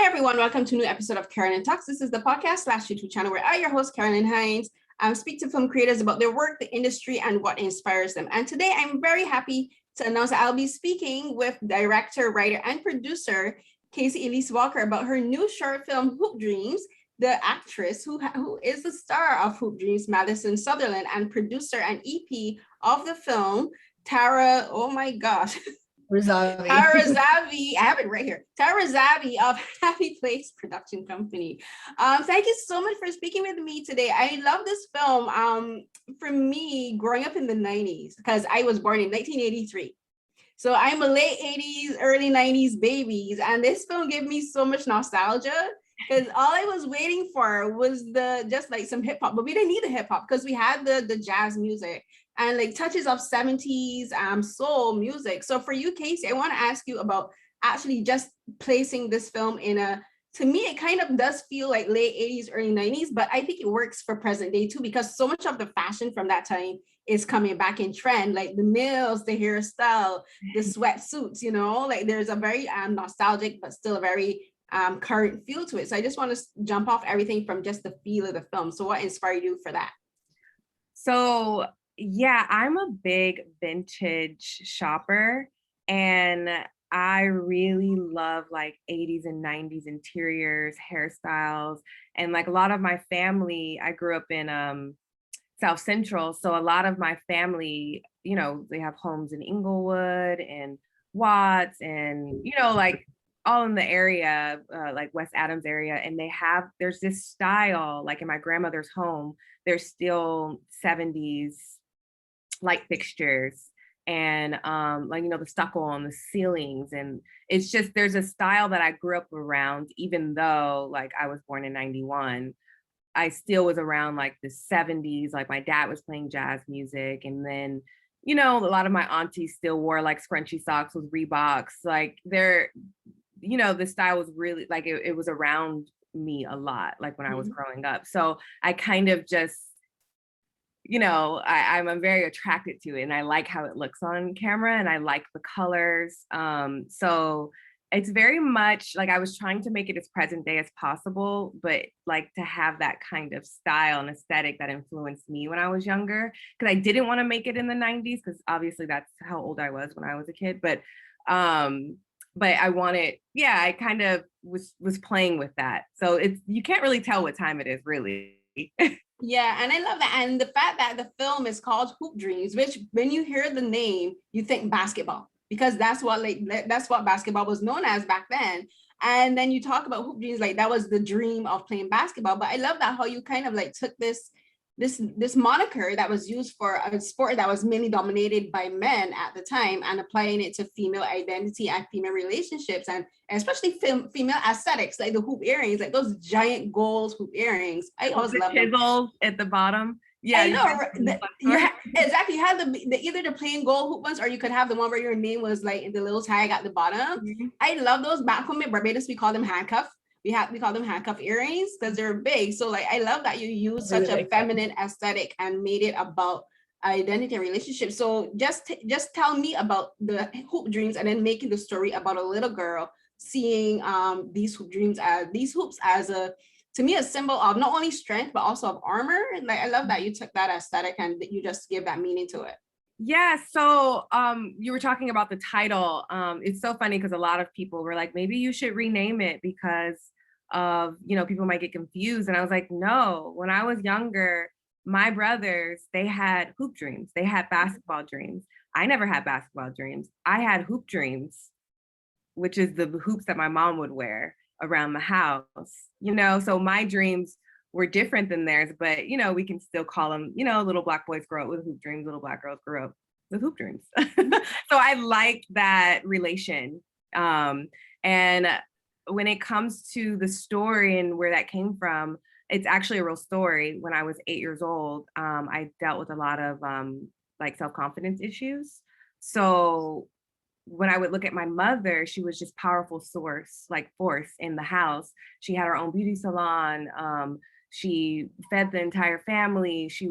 Hi, everyone. Welcome to a new episode of Carolyn Talks. This is the podcast / YouTube channel where I, your host, Carolyn Hines, speak to film creators about their work, the industry, and what inspires them. And today, I'm very happy to announce that I'll be speaking with director, writer, and producer Kasey Elise Walker about her new short film, Hoop Dreams. The actress who is the star of Hoop Dreams, Madison Southerland, and producer and EP of the film, Tara, oh my gosh, Razavi. Tara Razavi, I have it right here. Tara Razavi of Happy Place Production Company. Thank you so much for speaking with me today. I love this film. For me, growing up in the 90s, because I was born in 1983. So I'm a late 80s, early 90s babies. And this film gave me so much nostalgia because all I was waiting for was just like some hip hop, but we didn't need the hip hop because we had the jazz music and like touches of 70s soul music. So for you, Kasey, I want to ask you about actually just placing this film to me, it kind of does feel like late 80s, early 90s, but I think it works for present day too, because so much of the fashion from that time is coming back in trend, like the nails, the hairstyle, the sweatsuits, like there's a very nostalgic, but still a very current feel to it. So I just want to jump off everything from just the feel of the film. So what inspired you for that? So yeah, I'm a big vintage shopper and I really love like 80s and 90s interiors, hairstyles, and like a lot of my family, I grew up in South Central. So a lot of my family, they have homes in Inglewood and Watts and, like all in the area, like West Adams area. And there's this style, like in my grandmother's home, there's still 70s light fixtures and the stucco on the ceilings. And it's just, there's a style that I grew up around, even though like I was born in 91. I still was around like the 70s, like my dad was playing jazz music. And then, a lot of my aunties still wore like scrunchy socks with Reeboks. Like the style was really like, it was around me a lot, like when I was growing up. So I kind of just, I'm very attracted to it and I like how it looks on camera and I like the colors. So it's very much like I was trying to make it as present day as possible, but like to have that kind of style and aesthetic that influenced me when I was younger, because I didn't want to make it in the 90s, because obviously that's how old I was when I was a kid. But I wanted, I kind of was playing with that. So you can't really tell what time it is, really. Yeah, and I love that. And the fact that the film is called Hoop Dreams, which when you hear the name, you think basketball, because that's what basketball was known as back then. And then you talk about hoop dreams, like that was the dream of playing basketball. But I love that how you kind of like took this moniker that was used for a sport that was mainly dominated by men at the time and applying it to female identity and female relationships and especially female aesthetics, like the hoop earrings, like those giant gold hoop earrings. I always love them. Chisels at the bottom. Yeah, I know. Exactly. You have either the plain gold hoop ones, or you could have the one where your name was like in the little tag at the bottom. Mm-hmm. I love those. Back home in Barbados, we call them handcuff. We call them handcuff earrings because they're big. So like, I love that you use such a feminine aesthetic and made it about identity and relationships. So just tell me about the hoop dreams and then making the story about a little girl seeing these hoops as to me, a symbol of not only strength, but also of armor. Like, I love that you took that aesthetic and that you just give that meaning to it. Yeah, so you were talking about the title. It's so funny because a lot of people were like, maybe you should rename it because of, people might get confused. And I was like, no, when I was younger, my brothers, they had hoop dreams. They had basketball dreams. I never had basketball dreams. I had hoop dreams, which is the hoops that my mom would wear around the house, so my dreams were different than theirs, but we can still call them, little black boys grow up with hoop dreams, little black girls grow up with hoop dreams. So I like that relation. And when it comes to the story and where that came from, it's actually a real story. When I was 8 years old, I dealt with a lot of like self-confidence issues. So when I would look at my mother, she was just powerful force in the house. She had her own beauty salon. She fed the entire family. She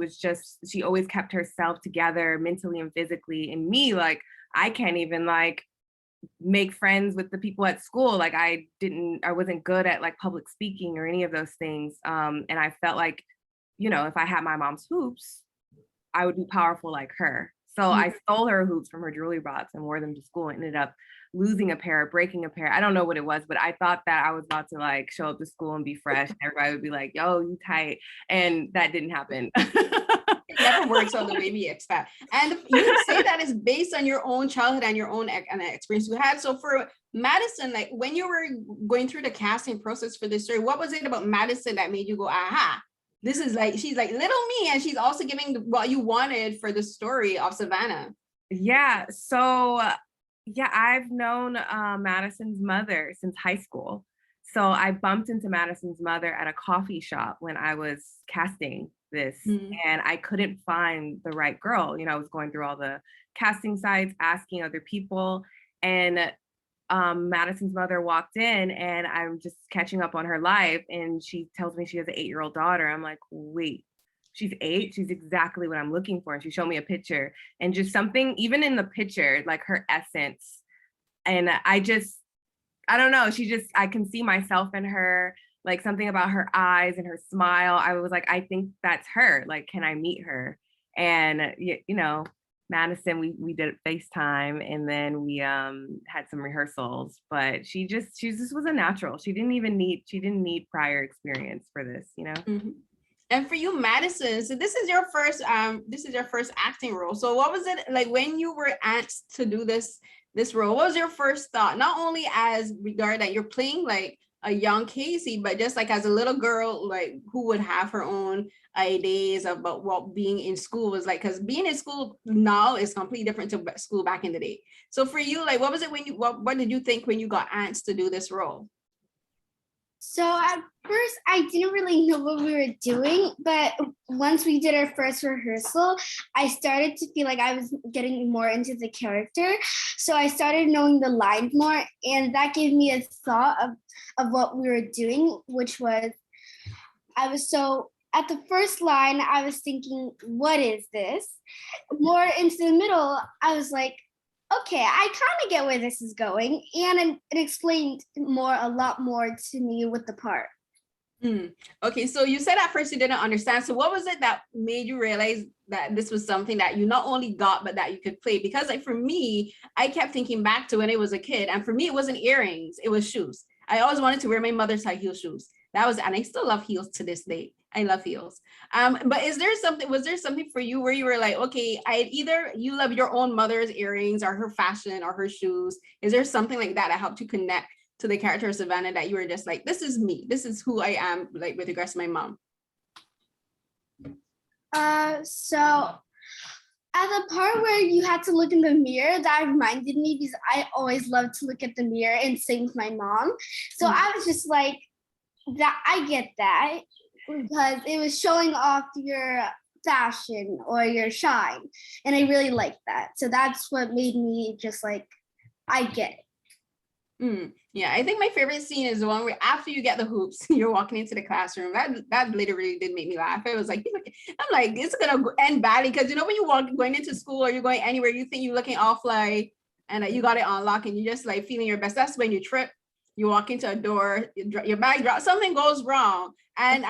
always kept herself together mentally and physically. And me, like, I can't even make friends with the people at school. Like I wasn't good at like public speaking or any of those things. And I felt like, you know, if I had my mom's hoops, I would be powerful like her. So I stole her hoops from her jewelry box and wore them to school and ended up losing a pair, breaking a pair. I don't know what it was, but I thought that I was about to like show up to school and be fresh. And everybody would be like, yo, you tight. And that didn't happen. It never works out the way we expect. And you say that is based on your own childhood and your own experience you had. So for Madison, like when you were going through the casting process for this story, what was it about Madison that made you go, aha, this is like, she's like little me, and she's also giving what you wanted for the story of Savannah? Yeah. So yeah, I've known Madison's mother since high school. So I bumped into Madison's mother at a coffee shop when I was casting this, and I couldn't find the right girl. You know, I was going through all the casting sites, asking other people, and Madison's mother walked in, and I'm just catching up on her life, and she tells me she has an 8-year-old daughter. I'm like, wait, she's 8? She's exactly what I'm looking for. And she showed me a picture, and just something, even in the picture, like her essence. And I don't know, I can see myself in her, like something about her eyes and her smile. I was like, I think that's her. Like, can I meet her? And, you know, Madison, we did FaceTime, and then we had some rehearsals, but she just was a natural. She didn't need prior experience for this, you know? And for you, Madison, so this is your first acting role. So what was it like when you were asked to do this role? What was your first thought? Not only as regard that you're playing like a young Kasey, but just like as a little girl, like who would have her own ideas about what being in school was like, because being in school now is completely different to school back in the day. So for you, like what was it when you what did you think when you got asked to do this role? So at first, I didn't really know what we were doing, but once we did our first rehearsal, I started to feel like I was getting more into the character. So I started knowing the lines more, and that gave me a thought of what we were doing, which was, at the first line, I was thinking, what is this? More into the middle, I was like, okay, I kind of get where this is going. And it explained a lot more to me with the part. Okay, so you said at first you didn't understand. So what was it that made you realize that this was something that you not only got, but that you could play? Because like for me, I kept thinking back to when I was a kid. And for me, it wasn't earrings, it was shoes. I always wanted to wear my mother's high heel shoes. And I still love heels to this day. I love heels. But was there something for you where you were like, okay, either you love your own mother's earrings or her fashion or her shoes? Is there something like that helped you connect to the character of Savannah, that you were just like, this is me, this is who I am, like with regards to my mom? So at the part where you had to look in the mirror, that reminded me, because I always loved to look at the mirror and sing with my mom. So I was just like, that I get that, because it was showing off your fashion or your shine, and I really liked that. So that's what made me just like, I get it. Yeah, I think my favorite scene is the one where after you get the hoops, you're walking into the classroom. That literally did make me laugh. It was like, I'm like, it's gonna end badly, because you know when you going into school or you're going anywhere, you think you're looking all fly, and you got it on lock, and you're just like feeling your best. That's when you trip. You walk into a door, your bag drops, something goes wrong. And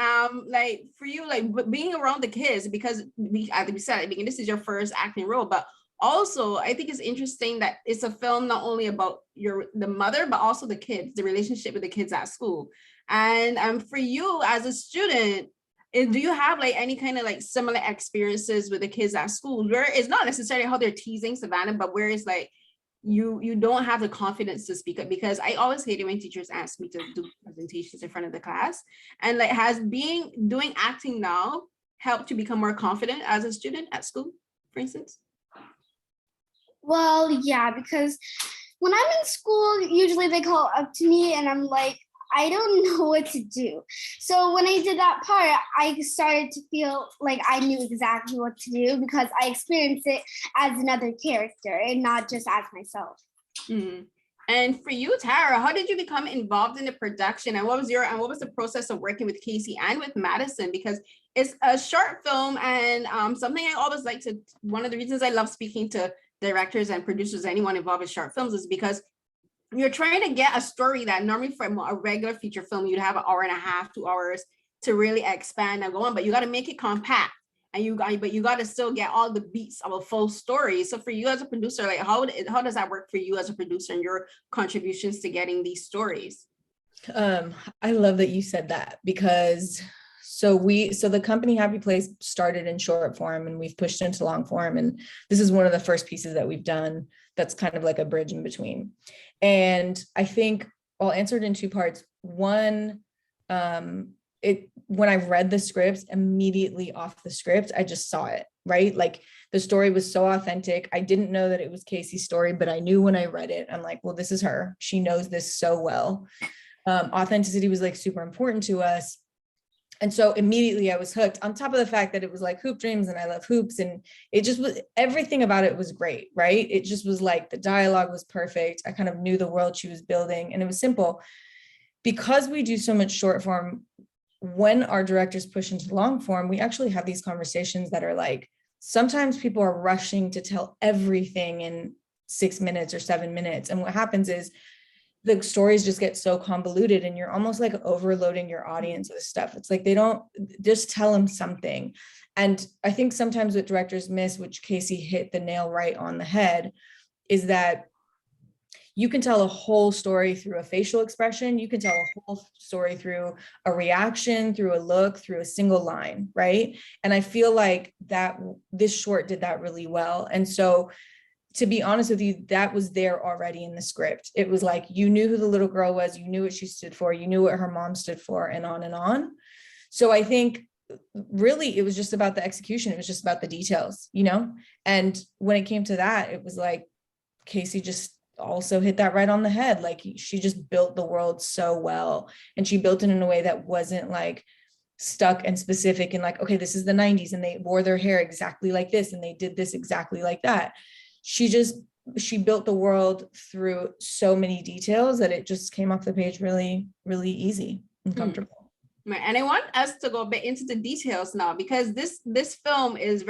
like for you, like being around the kids, because we said at the beginning, this is your first acting role, but also I think it's interesting that it's a film not only about the mother, but also the kids, the relationship with the kids at school. And for you as a student, do you have like any kind of like similar experiences with the kids at school, where it's not necessarily how they're teasing Savannah, but where it's like you don't have the confidence to speak up? Because I always hate it when teachers ask me to do presentations in front of the class. And like, has doing acting now helped you become more confident as a student at school, for instance? Well, yeah, because when I'm in school, usually they call up to me and I'm like, I don't know what to do. So when I did that part, I started to feel like I knew exactly what to do, because I experienced it as another character and not just as myself. And for you, Tara, how did you become involved in the production, and what was the process of working with Kasey and with Madison? Because it's a short film, and something I always like to, one of the reasons I love speaking to directors and producers, anyone involved with short films, is because you're trying to get a story that normally from a regular feature film, you'd have an hour and a half, 2 hours to really expand and go on, but you got to make it compact. And you got to still get all the beats of a full story. So for you as a producer, like how does that work for you as a producer and your contributions to getting these stories? I love that you said that, because so the company Happy Place started in short form and we've pushed into long form. And this is one of the first pieces that we've done that's kind of like a bridge in between. And I think I'll answer it in two parts. One, when I read the script, immediately off the script, I just saw it, right? Like the story was so authentic. I didn't know that it was Kasey's story, but I knew when I read it, I'm like, well, this is her. She knows this so well. Authenticity was like super important to us. And so immediately I was hooked, on top of the fact that it was like Hoop Dreams and I love hoops. And it just was, everything about it was great, right? It just was like, the dialogue was perfect. I kind of knew the world she was building, and it was simple. Because we do so much short form, when our directors push into long form, we actually have these conversations that are like, sometimes people are rushing to tell everything in 6 minutes or 7 minutes. And what happens is the stories just get so convoluted and you're almost like overloading your audience with stuff. It's like, they don't just tell them something. And I think sometimes what directors miss, which Kasey hit the nail right on the head, is that you can tell a whole story through a facial expression. You can tell a whole story through a reaction, through a look, through a single line, right? And I feel like that this short did that really well. And so, to be honest with you, that was there already in the script. It was like, you knew who the little girl was, you knew what she stood for, you knew what her mom stood for, and on and on. So I think really it was just about the execution. It was just about the details, you know? And when it came to that, it was like, Kasey just also hit that right on the head. Like, she just built the world so well, and she built it in a way that wasn't like stuck and specific and like, okay, this is the 90s and they wore their hair exactly like this and they did this exactly like that. She built the world through so many details that it just came off the page really, really easy and comfortable. Right. And I want us to go a bit into the details now, because this film it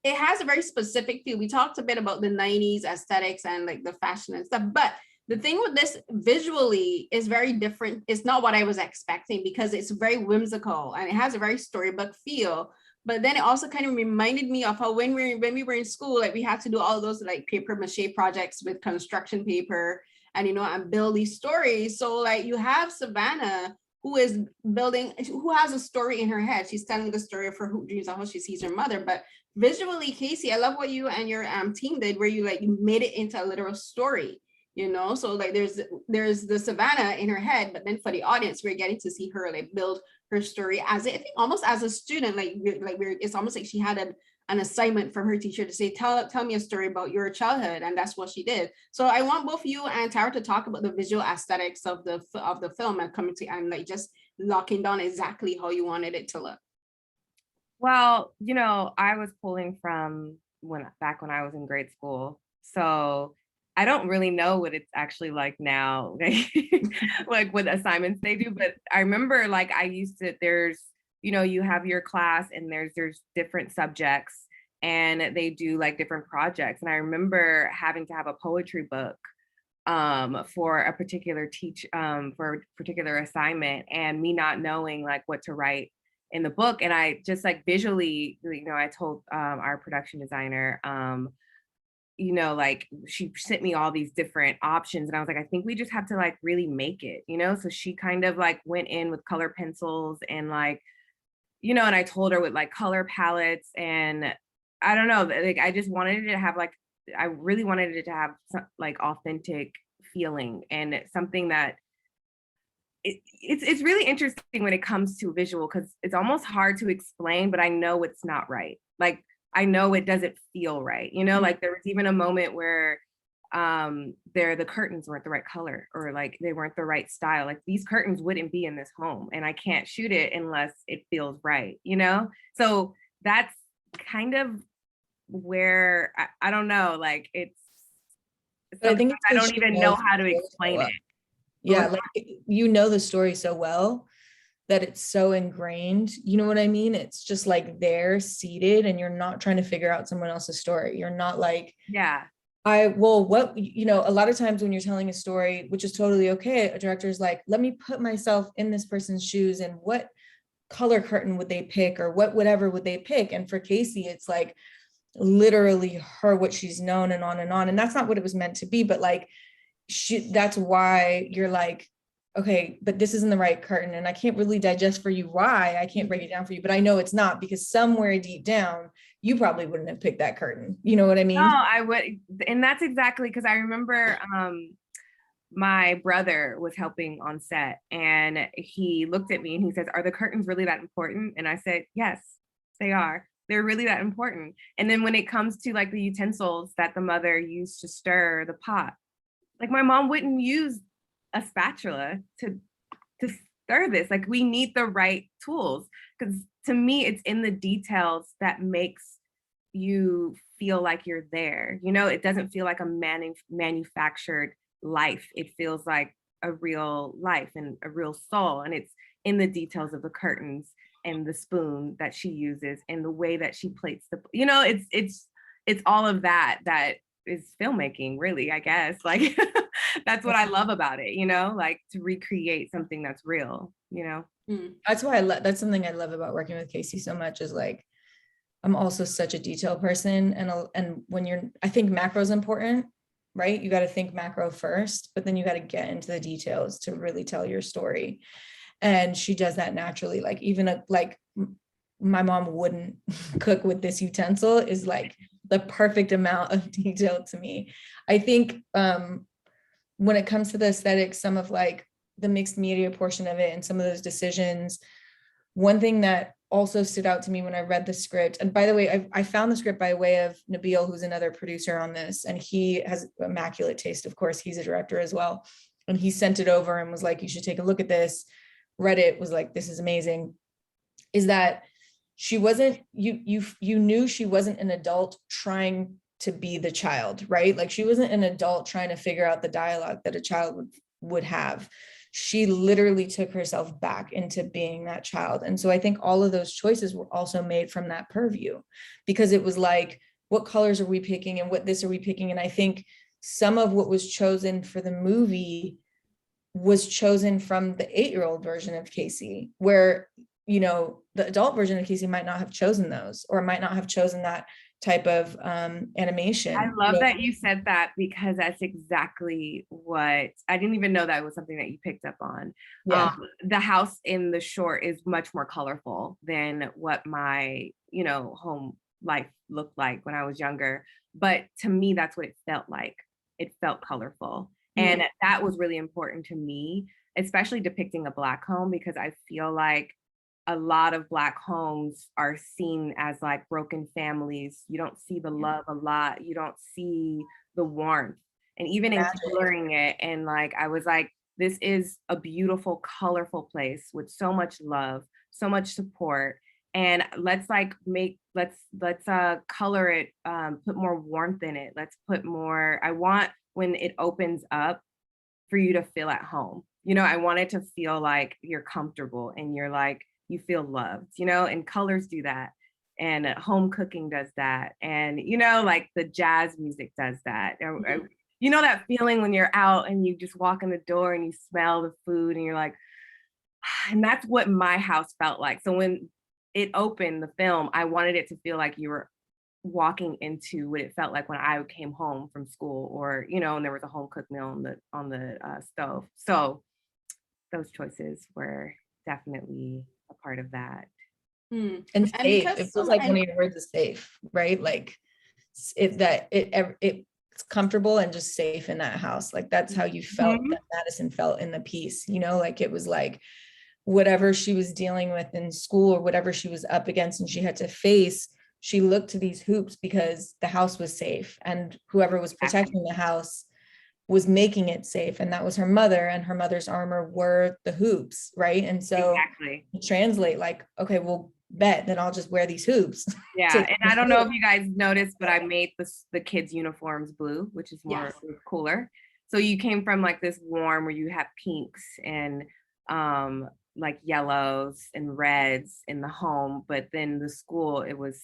has a very specific feel. We talked a bit about the 90s aesthetics and like the fashion and stuff, but the thing with this visually is very different. It's not what I was expecting, because it's very whimsical and it has a very storybook feel. But then it also kind of reminded me of how when we were in school, like we had to do all those like paper mache projects with construction paper and, and build these stories. So like you have Savannah, who has a story in her head. She's telling the story of her hoop dreams and how she sees her mother. But visually, Kasey, I love what you and your team did, where you made it into a literal story. So like there's the Savannah in her head, but then for the audience, we're getting to see her like build her story I think almost as a student, it's almost like she had an assignment from her teacher to say, tell me a story about your childhood, and that's what she did. So I want both you and Tara to talk about the visual aesthetics of the film and coming to and like just locking down exactly how you wanted it to look. Well, I was pulling from back when I was in grade school, so I don't really know what it's actually like now, like what assignments they do. But I remember there's, you have your class and there's different subjects and they do like different projects. And I remember having to have a poetry book for a particular for a particular assignment, and me not knowing like what to write in the book. And I just like visually, I told our production designer, like she sent me all these different options and I was like, I think we just have to like really make it, so she kind of like went in with color pencils and like, and I told her with like color palettes, and I don't know, like I just wanted it to have like, I really wanted it to have some, like authentic feeling, and it's something that it's really interesting when it comes to visual, because it's almost hard to explain, but I know it's not right. Like I know it doesn't feel right, like there was even a moment where the curtains weren't the right color, or like they weren't the right style. Like these curtains wouldn't be in this home, and I can't shoot it unless it feels right, So that's kind of where I don't know, like it's I think I don't even know how to explain it. Yeah, like the story so well that it's so ingrained, you know what I mean? It's just like they're seated and you're not trying to figure out someone else's story. You're not like, yeah, a lot of times when you're telling a story, which is totally okay, a director's like, let me put myself in this person's shoes, and what color curtain would they pick, or whatever would they pick? And for Kasey, it's like literally what she's known, and on and on. And that's not what it was meant to be, but like, that's why you're like, okay, but this isn't the right curtain, and I can't really digest for you why. I can't break it down for you, but I know it's not, because somewhere deep down, you probably wouldn't have picked that curtain. You know what I mean? No, I would. And that's exactly, because I remember my brother was helping on set, and he looked at me and he says, are the curtains really that important? And I said, yes, they are. They're really that important. And then when it comes to like the utensils that the mother used to stir the pot, like my mom wouldn't use a spatula to stir this. Like, we need the right tools, because to me, it's in the details that makes you feel like you're there. You know, it doesn't feel like a manufactured life. It feels like a real life and a real soul. And it's in the details of the curtains and the spoon that she uses and the way that she plates it's all of that is filmmaking, really, I guess. Like, that's what I love about it, like to recreate something that's real, That's why that's something I love about working with Kasey so much, is like, I'm also such a detail person. And when I think macro is important, right? You got to think macro first, but then you got to get into the details to really tell your story. And she does that naturally. Like, even like my mom wouldn't cook with this utensil is like the perfect amount of detail to me. I think when it comes to the aesthetics, some of like the mixed media portion of it and some of those decisions, one thing that also stood out to me when I read the script, and by the way, I found the script by way of Nabil, who's another producer on this, and he has immaculate taste. Of course, he's a director as well. And he sent it over and was like, you should take a look at this. Read it, was like, this is amazing. Is that she wasn't, you knew she wasn't an adult trying to be the child, right? Like, she wasn't an adult trying to figure out the dialogue that a child would have. She literally took herself back into being that child. And so I think all of those choices were also made from that purview, because it was like, what colors are we picking and what this are we picking? And I think some of what was chosen for the movie was chosen from the 8-year-old version of Kasey, where, the adult version of Kasey might not have chosen those, or might not have chosen that type of animation. I love that you said that, because that's exactly what, I didn't even know that was something that you picked up on. Yeah. The house in the short is much more colorful than what my, home life looked like when I was younger. But to me, that's what it felt like. It felt colorful. Mm-hmm. And that was really important to me, especially depicting a Black home, because I feel like a lot of Black homes are seen as like broken families. You don't see the love a lot. You don't see the warmth. And even in coloring it, and like, I was like, this is a beautiful, colorful place with so much love, so much support. And let's color it, put more warmth in it. Let's put more, I want, when it opens up, for you to feel at home. I want it to feel like you're comfortable and you're like, you feel loved, and colors do that. And home cooking does that. And, like the jazz music does that. Mm-hmm. That feeling when you're out and you just walk in the door and you smell the food and you're like, and that's what my house felt like. So when it opened, the film, I wanted it to feel like you were walking into what it felt like when I came home from school, or, and there was a home cooked meal on the stove. So those choices were definitely a part of that. And safe. It feels like one of your words is safe, right? Like it's comfortable and just safe in that house. Like, that's how you felt. Mm-hmm. That Madison felt in the piece, like it was like whatever she was dealing with in school or whatever she was up against and she had to face, she looked to these hoops because the house was safe, and whoever was protecting the house was making it safe, and that was her mother, and her mother's armor were the hoops, right? And so translate like, okay, well, bet then I'll just wear these hoops. Yeah. And I don't know if you guys noticed, but I made the kids' uniforms blue, which is more cooler. So you came from like this warm where you have pinks and like yellows and reds in the home, but then the school, it was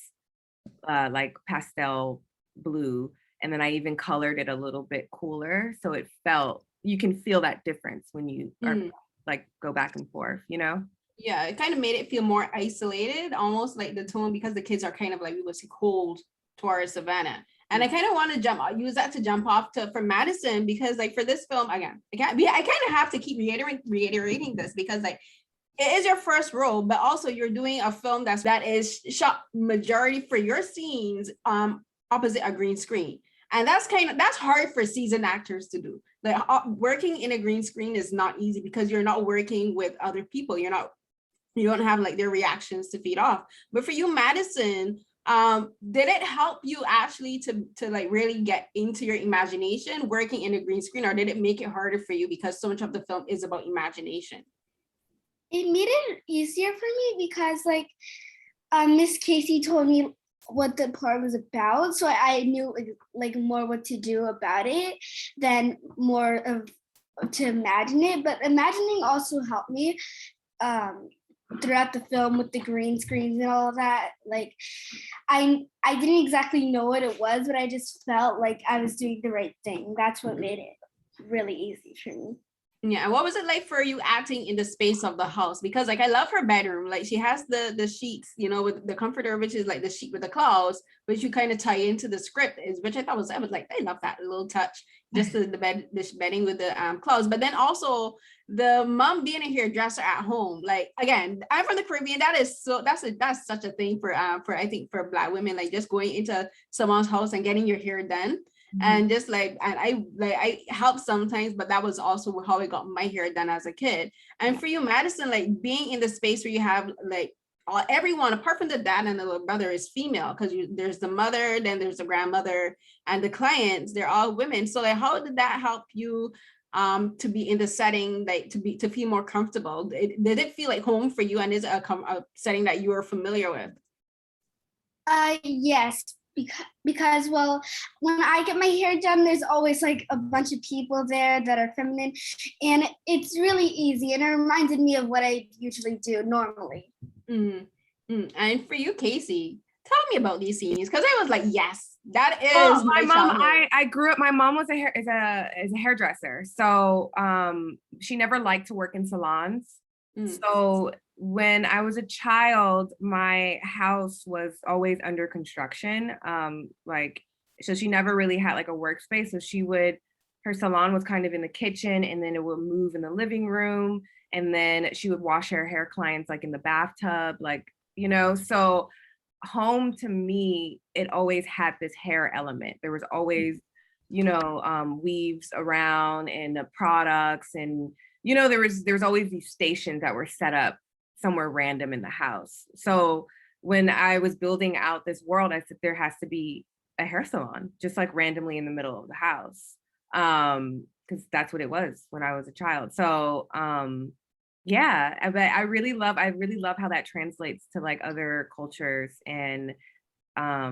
like pastel blue. And then I even colored it a little bit cooler. So it felt, you can feel that difference when you are like go back and forth, you know? Yeah, it kind of made it feel more isolated, almost like the tone, because the kids are kind of like, we would say, cold towards Savannah. And I kind of want to use that to jump off to for Madison, because like for this film, again, I kind of have to keep reiterating this, because like it is your first role, but also you're doing a film that is shot majority for your scenes opposite a green screen. And that's hard for seasoned actors to do. Like working in a green screen is not easy, because you're not working with other people. You don't have like their reactions to feed off. But for you, Madison, did it help you actually to like really get into your imagination working in a green screen, or did it make it harder for you because so much of the film is about imagination? It made it easier for me because like Miss Kasey told me what the part was about, so I knew like more what to do about it than more of to imagine it. But imagining also helped me throughout the film with the green screens and all of that. Like I didn't exactly know what it was, but I just felt like I was doing the right thing. That's what made it really easy for me. Yeah, and what was it like for you acting in the space of the house? Because like I love her bedroom. Like she has the sheets, with the comforter, which is like the sheet with the clouds, which you kind of tie into the script, which I was like, I love that little touch, just the bedding with the clouds. But then also the mom being a hairdresser at home. Like again, I'm from the Caribbean. That's such a thing for I think for Black women, like just going into someone's house and getting your hair done. And just like, and I help sometimes, but that was also how I got my hair done as a kid. And for you, Madison, like being in the space where you have like everyone apart from the dad and the little brother is female, because there's the mother, then there's the grandmother, and the clients, they're all women. So like, how did that help you to be in the setting, like to feel more comfortable? Did it feel like home for you, and is it a setting that you are familiar with? Yes. Because well, when I get my hair done, there's always like a bunch of people there that are feminine, and it's really easy, and it reminded me of what I usually do normally. And for you, Kasey, tell me about these scenes, because I was like, yes, that is my mom. childhood. I grew up. My mom was a hairdresser, so she never liked to work in salons. So when I was a child, my house was always under construction. So she never really had like a workspace. So her salon was kind of in the kitchen, and then it would move in the living room. And then she would wash her hair clients like in the bathtub, so home to me, it always had this hair element. There was always, weaves around and the products, and there was always these stations that were set up somewhere random in the house. So when I was building out this world, I said there has to be a hair salon just like randomly in the middle of the house, because that's what it was when I was a child. So yeah, but I really love how that translates to like other cultures, and I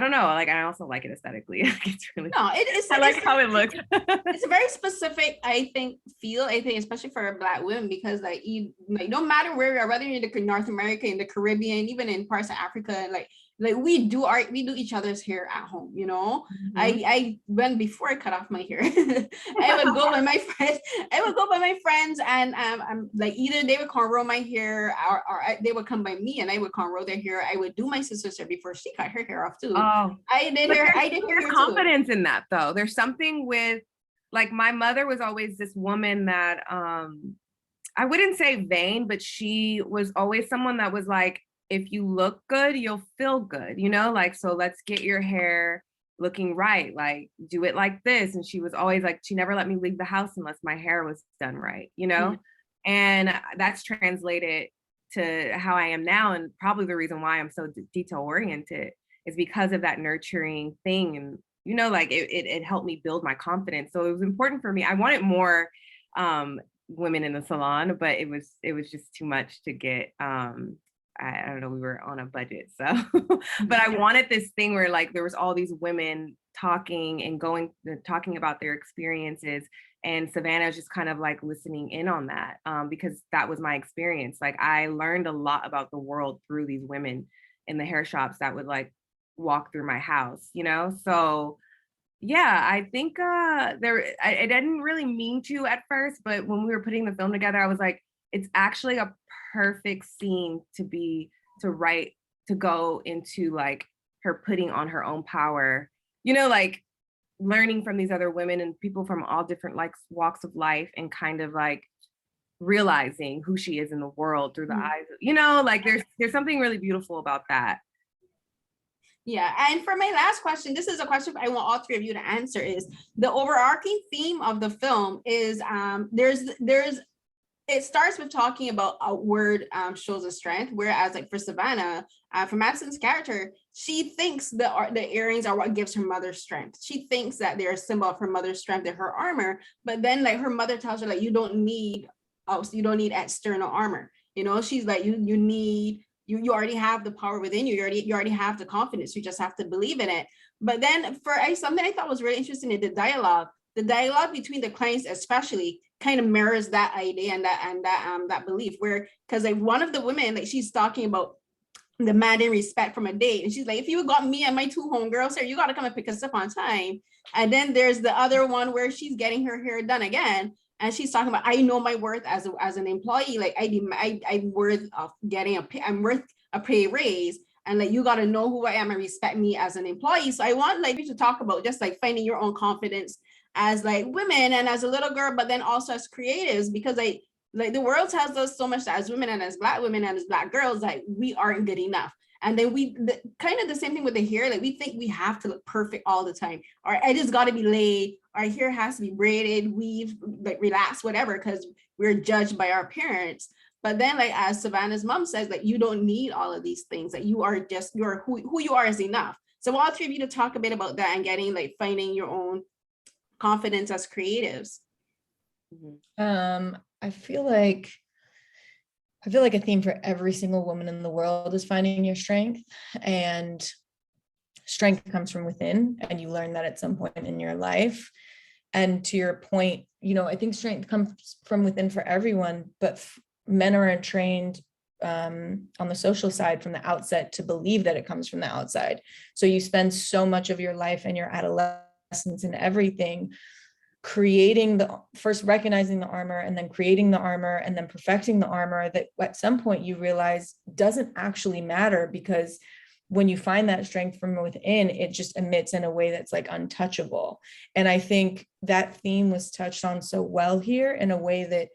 don't know, like I also like it aesthetically. It's really I like how it looks. It's a very specific, I think, especially for Black women, because like no matter where we are, whether you're in North America, in the Caribbean, even in parts of Africa, like we do each other's hair at home, I when before I cut off my hair, I would go by my friends and like either they would cornrow my hair, or they would come by me and I would cornrow their hair. I would do my sister's hair before she cut her hair off too. I did there's confidence in that though. There's something with, like, my mother was always this woman that I wouldn't say vain, but she was always someone that was like, if you look good, you'll feel good, like, so let's get your hair looking right, like do it like this. And she was always like, she never let me leave the house unless my hair was done right, and that's translated to how I am now. And probably the reason why I'm so detail oriented is because of that nurturing thing. And like it helped me build my confidence. So it was important for me. I wanted more women in the salon, but it was just too much to get. I don't know, we were on a budget, so but I wanted this thing where like there was all these women talking about their experiences, and Savannah was just kind of like listening in on that, because that was my experience. Like I learned a lot about the world through these women in the hair shops that would like walk through my house, so Yeah, I think I didn't really mean to at first, but when we were putting the film together, I was like, it's actually a perfect scene to write, to go into like her putting on her own power, like learning from these other women and people from all different like walks of life, and kind of like realizing who she is in the world through the eyes, like there's something really beautiful about that. Yeah, and for my last question, this is a question I want all three of you to answer, is the overarching theme of the film is it starts with talking about a word shows a strength, whereas like for Savannah, for Madison's character, she thinks the earrings are what gives her mother strength. She thinks that they're a symbol of her mother's strength and her armor, but then like her mother tells her like you don't need external armor. She's like you already have the power within you. You already have the confidence. You just have to believe in it. But then something I thought was really interesting in the dialogue between the clients especially kind of mirrors that idea and that belief, where because like one of the women, like she's talking about demanding respect from a date, and she's like, if you got me and my two homegirls here, you got to come and pick us up on time. And then there's the other one where she's getting her hair done again, and she's talking about, I know my worth as an employee, like I'm worth a pay raise, and like you got to know who I am and respect me as an employee. So I want like you to talk about just like finding your own confidence as like women and as a little girl, but then also as creatives, because like the world tells us so much that as women and as Black women and as Black girls, like we aren't good enough. And then kind of the same thing with the hair, like we think we have to look perfect all the time, or it just got to be laid, our hair has to be braided, weave, like relaxed, whatever, because we're judged by our parents. But then like as Savannah's mom says, like you don't need all of these things, that you're who you are is enough. So all three of you to talk a bit about that and finding your own confidence as creatives. I feel like a theme for every single woman in the world is finding your strength, and strength comes from within, and you learn that at some point in your life. And to your point, I think strength comes from within for everyone, but men are trained on the social side from the outset to believe that it comes from the outside. So you spend so much of your life and your adolescence and everything first recognizing the armor, and then creating the armor, and then perfecting the armor, that at some point you realize doesn't actually matter, because when you find that strength from within, it just emits in a way that's like untouchable. And I think that theme was touched on so well here in a way that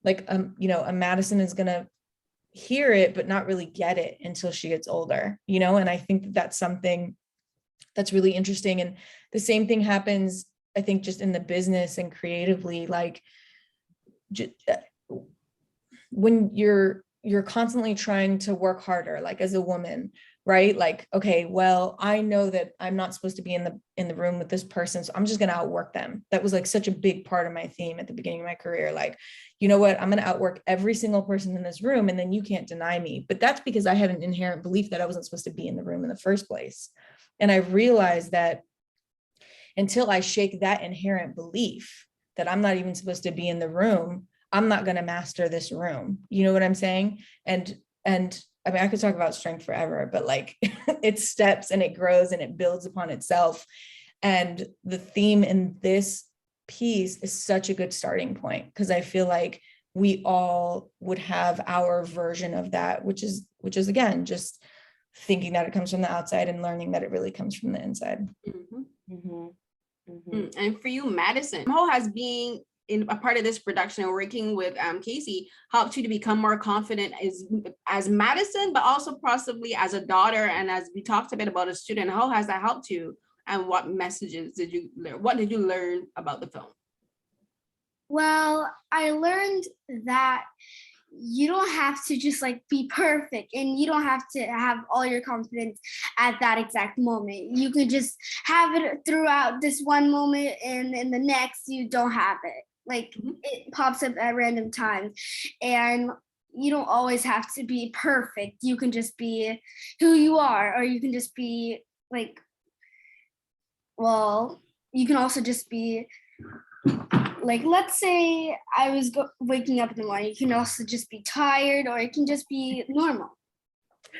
like, a Madison is going to hear it, but not really get it until she gets older, and I think that's something that's really interesting. And the same thing happens, I think, just in the business and creatively, like when you're constantly trying to work harder, like as a woman, right? Like, okay, well, I know that I'm not supposed to be in the room with this person, so I'm just going to outwork them. That was like such a big part of my theme at the beginning of my career. Like, you know what? I'm going to outwork every single person in this room, and then you can't deny me. But that's because I had an inherent belief that I wasn't supposed to be in the room in the first place. And I realized that until I shake that inherent belief that I'm not even supposed to be in the room, I'm not going to master this room. You know what I'm saying? And I mean, I could talk about strength forever, but like it steps and it grows and it builds upon itself. And the theme in this piece is such a good starting point, because I feel like we all would have our version of that, which is again, just thinking that it comes from the outside and learning that it really comes from the inside. Mm-hmm. Mm-hmm. Mm-hmm. And for you, Madison, how has being in a part of this production and working with Kasey helped you to become more confident as Madison, but also possibly as a daughter, and as we talked a bit about a student? How has that helped you, and what messages did you learn? What did you learn about the film? Well, I learned that you don't have to just like be perfect, and you don't have to have all your confidence at that exact moment. You could just have it throughout this one moment, and in the next you don't have it. Like it pops up at random times, and you don't always have to be perfect. You can just be who you are, or you can just be like, well, you can also just be like, let's say I was waking up in the morning. You can also just be tired, or it can just be normal.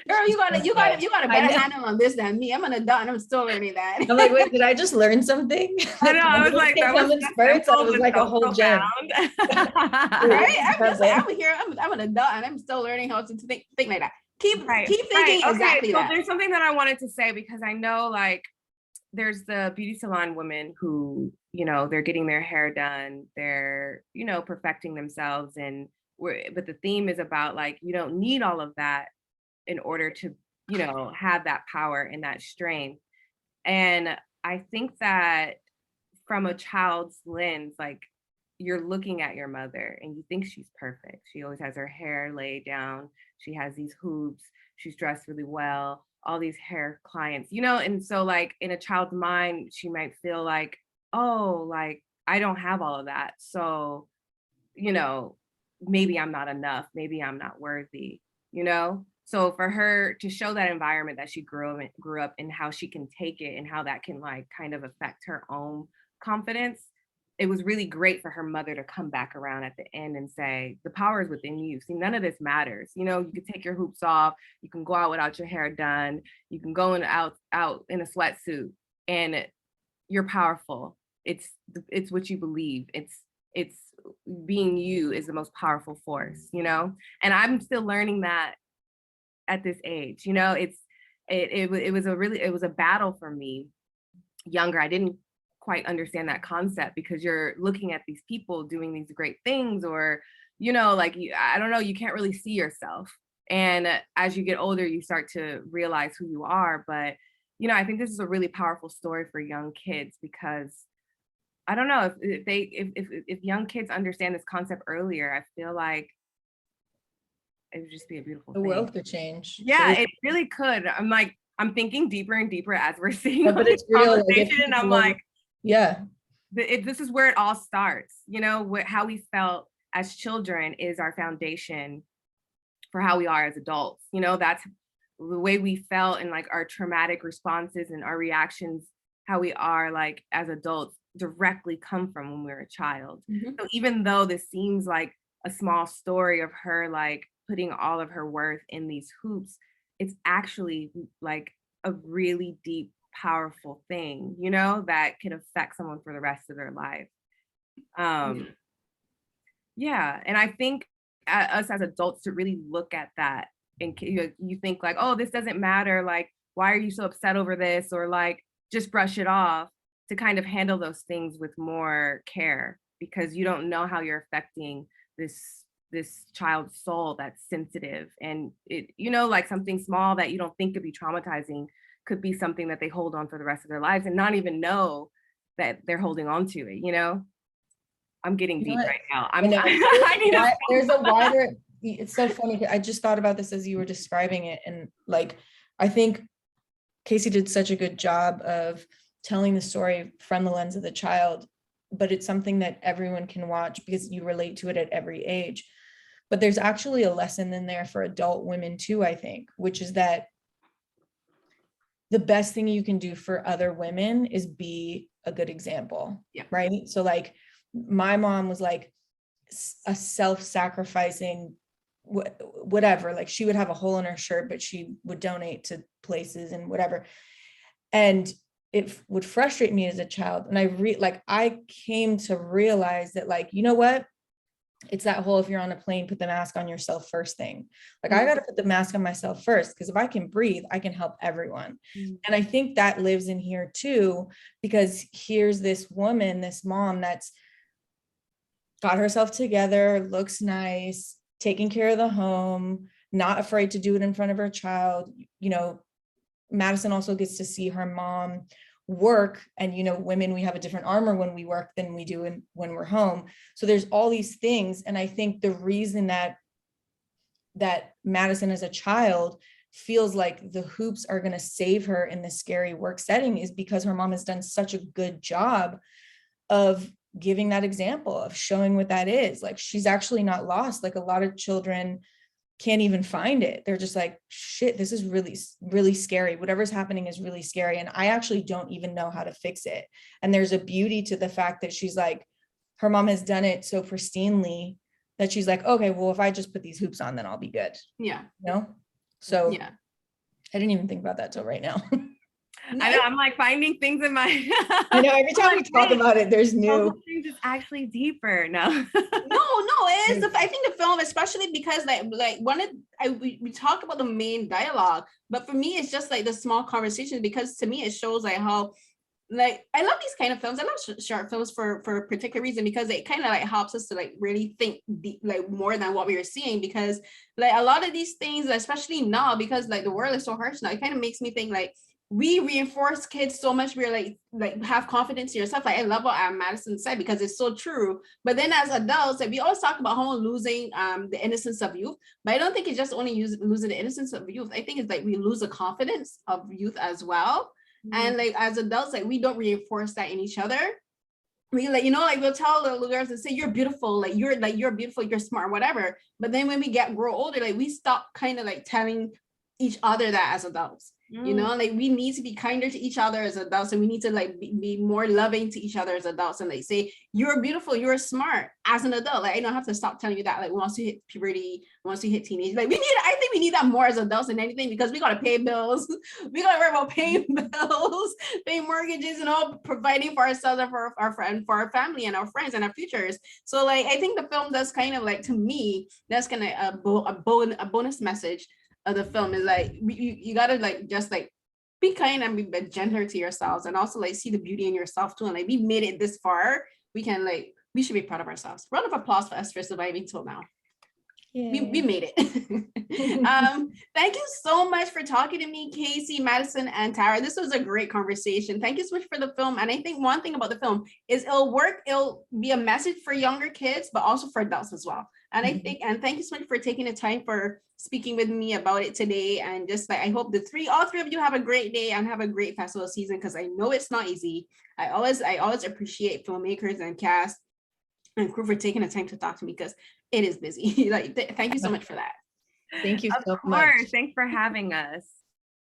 Girl, you got a I better know. handle on this than me. I'm an adult and I'm still learning that. I'm like, wait, did I just learn something? I know. I was like, that was spurts. I was like a whole gem. Right? I'm just like, I'm here. I'm an adult and I'm still learning how to think like that. Keep thinking exactly so that. There's something that I wanted to say, because I know, like, there's the beauty salon women who, you know, they're getting their hair done, they're, you know, perfecting themselves, but the theme is about, like, you don't need all of that in order to, you know, have that power and that strength. And I think that from a child's lens, like, you're looking at your mother and you think she's perfect. She always has her hair laid down. She has these hoops. She's dressed really well, all these hair clients, you know? And so, like, in a child's mind, she might feel like, oh, like, I don't have all of that. So, you know, maybe I'm not enough. Maybe I'm not worthy, you know? So for her to show that environment that she grew up in, how she can take it and how that can, like, kind of affect her own confidence, it was really great for her mother to come back around at the end and say, the power is within you. See, none of this matters. You know, you can take your hoops off, you can go out without your hair done, you can go out in a sweatsuit, and you're powerful. It's what you believe. It's being you is the most powerful force, you know? And I'm still learning that at this age, you know. It was a battle for me younger. I didn't quite understand that concept, because you're looking at these people doing these great things, or, you know, like, I don't know, you can't really see yourself. And as you get older, you start to realize who you are. But, you know, I think this is a really powerful story for young kids, because I don't know, if young kids understand this concept earlier, I feel like it would just be a beautiful thing. The world could change. Yeah, it really could. I'm thinking deeper and deeper as we're seeing but it's real, conversation, and I'm like, yeah, this is where it all starts. You know, how we felt as children is our foundation for how we are as adults. You know, that's the way we felt, and, like, our traumatic responses and our reactions, how we are, like, as adults, directly come from when we were a child. So even though this seems like a small story of her, like, putting all of her worth in these hoops, it's actually, like, a really deep, powerful thing, you know, that can affect someone for the rest of their life. Yeah, and I think us as adults to really look at that, and you think, like, oh, this doesn't matter, like, why are you so upset over this, or, like, just brush it off, to kind of handle those things with more care, because you don't know how you're affecting this child's soul that's sensitive. And it, you know, like, something small that you don't think could be traumatizing could be something that they hold on for the rest of their lives and not even know that they're holding on to it, you know? I'm getting deep right now. There's a wider, it's so funny. I just thought about this as you were describing it. And, like, I think Kasey did such a good job of telling the story from the lens of the child, but it's something that everyone can watch because you relate to it at every age. But there's actually a lesson in there for adult women too, I think, which is that the best thing you can do for other women is be a good example. Yeah. Right. So, like, my mom was, like, a self-sacrificing whatever, like, she would have a hole in her shirt, but she would donate to places and whatever. And it would frustrate me as a child. And I came to realize that, like, you know what? It's that whole, if you're on a plane, put the mask on yourself first thing. Like, I got to put the mask on myself first, because if I can breathe, I can help everyone. And I think that lives in here too, because here's this woman, this mom that's got herself together, looks nice, taking care of the home, not afraid to do it in front of her child. You know, Madison also gets to see her mom work, and, you know, women, we have a different armor when we work than we do when we're home. So there's all these things. And I think the reason that Madison as a child feels like the hoops are going to save her in this scary work setting is because her mom has done such a good job of giving that example, of showing what that is. Like, she's actually not lost. Like, a lot of children can't even find it. They're just like, shit, this is really, really scary. Whatever's happening is really scary. And I actually don't even know how to fix it. And there's a beauty to the fact that she's like, her mom has done it so pristinely that she's like, okay, well, if I just put these hoops on, then I'll be good. Yeah. You know? So Yeah. I didn't even think about that till right now. I know, I'm like finding things in my I know every time we talk about it, there's some new. things is actually deeper. No. No, it is. I think the film, especially because like we talk about the main dialogue, but for me, it's just like the small conversations, because to me, it shows like how, like, I love these kind of films. I love short films for a particular reason, because it kind of like helps us to like really think deep, like more than what we are seeing, because like a lot of these things, especially now, because like the world is so harsh now, it kind of makes me think like we reinforce kids so much. We're like have confidence in yourself. Like I love what Madison said, because it's so true. But then as adults, like we always talk about how losing the innocence of youth, but I don't think it's just only losing the innocence of youth. I think it's like we lose the confidence of youth as well. And like as adults, like we don't reinforce that in each other. We like, like we'll tell little girls and say you're beautiful, like you're beautiful, you're smart, whatever. But then when we grow older, like we stop kind of like telling each other that as adults. Like we need to be kinder to each other as adults, and we need to like be more loving to each other as adults, and like say you're beautiful, you're smart as an adult. Like I don't have to stop telling you that, like once you hit puberty, once you hit teenage, like I think we need that more as adults than anything, because we got to pay bills, we got to worry about paying bills, paying mortgages, and all, providing for ourselves and for our friend, for our family and our friends and our futures. So like I think the film does kind of like, to me, that's kind of a bonus message of the film, is like you gotta like just like be kind and be gentler to yourselves, and also like see the beauty in yourself too. And like we made it this far, we should be proud of ourselves. Round of applause for us for surviving till now. We made it. Thank you so much for talking to me, Kasey, Madison, and Tara. This was a great conversation. Thank you so much for the film. And I think one thing about the film is it'll be a message for younger kids, but also for adults as well. And I think, and thank you so much for taking the time for speaking with me about it today. And just like, I hope all three of you have a great day and have a great festival season, because I know it's not easy. I always appreciate filmmakers and cast and crew for taking the time to talk to me, because it is busy. Like, thank you so much for that. Thank you so Of much. course. Thanks for having us.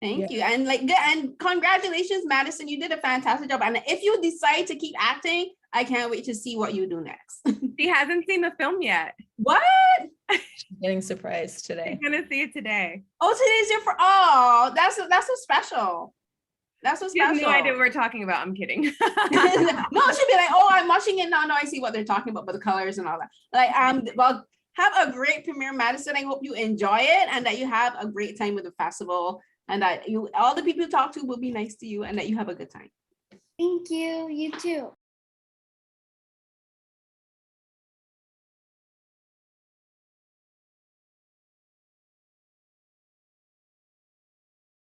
Thank you. And and congratulations, Madison. You did a fantastic job. And if you decide to keep acting, I can't wait to see what you do next. She hasn't seen the film yet. What? She's getting surprised today. She's gonna see it today. Oh, today's your that's so special. That's so She has special. no idea what we're talking about. I'm kidding. No, she'll be like, oh, I'm watching it now. No, I see what they're talking about, but the colors and all that. Like, well, have a great premiere, Madison. I hope you enjoy it and that you have a great time with the festival, and that all the people you talk to will be nice to you, and that you have a good time. Thank you. You too.